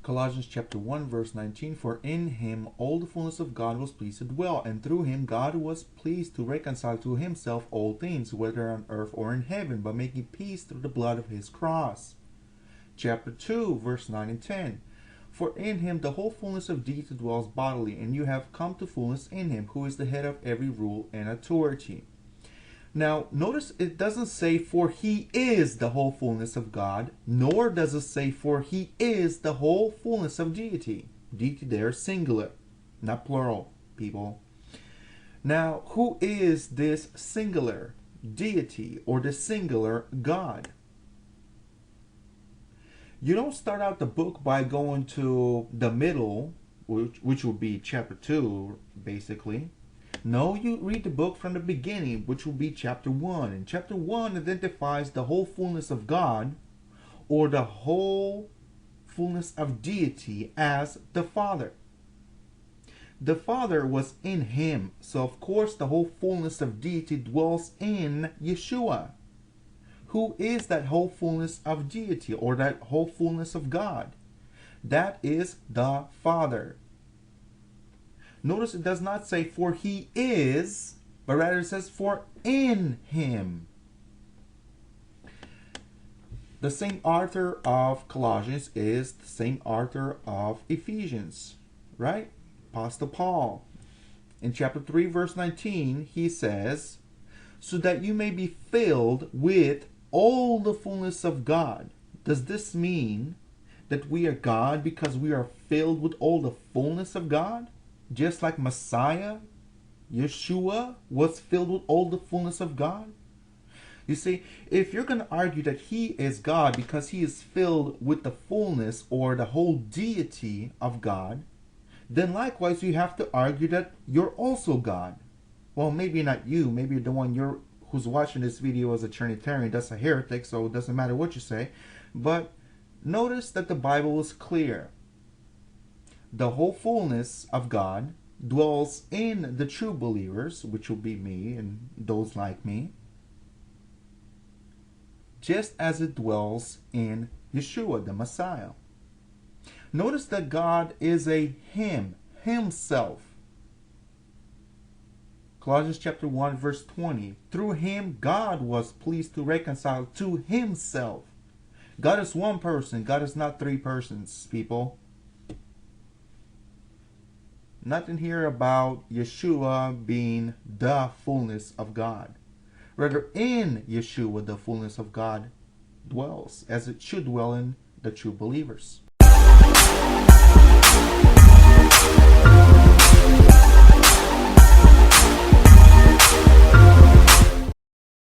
Colossians chapter 1 verse 19, for in him all the fullness of God was pleased to dwell, and through him God was pleased to reconcile to himself all things, whether on earth or in heaven, by making peace through the blood of his cross. Chapter 2 verse 9 and 10, for in him the whole fullness of deity dwells bodily, and you have come to fullness in him, who is the head of every rule and authority. Now, notice it doesn't say, for he is the whole fullness of God, nor does it say, for he is the whole fullness of deity. Deity there is singular, not plural, people. Now, who is this singular deity or the singular God? You don't start out the book by going to the middle, which would be chapter 2, basically. No, you read the book from the beginning, which will be chapter 1. And chapter 1 identifies the whole fullness of God, or the whole fullness of deity, as the Father. The Father was in him, so of course the whole fullness of deity dwells in Yeshua. Who is that whole fullness of deity, or that whole fullness of God? That is the Father. Notice it does not say, for he is, but rather it says, for in him. The same author of Colossians is the same author of Ephesians, right? Apostle Paul. In chapter 3, verse 19, he says, so that you may be filled with all the fullness of God. Does this mean that we are God because we are filled with all the fullness of God? Just like Messiah, Yeshua, was filled with all the fullness of God? You see, if you're going to argue that he is God because he is filled with the fullness or the whole deity of God, then likewise you have to argue that you're also God. Well, maybe not you. Maybe the one who's watching this video is a Trinitarian. That's a heretic, so it doesn't matter what you say. But notice that the Bible is clear. The whole fullness of God dwells in the true believers, which will be me and those like me, just as it dwells in Yeshua, the Messiah. Notice that God is a him, himself. Colossians chapter 1 verse 20, through him God was pleased to reconcile to himself. God is one person. God is not three persons, people. Nothing here about Yeshua being the fullness of God. Rather, in Yeshua, the fullness of God dwells, as it should dwell in the true believers.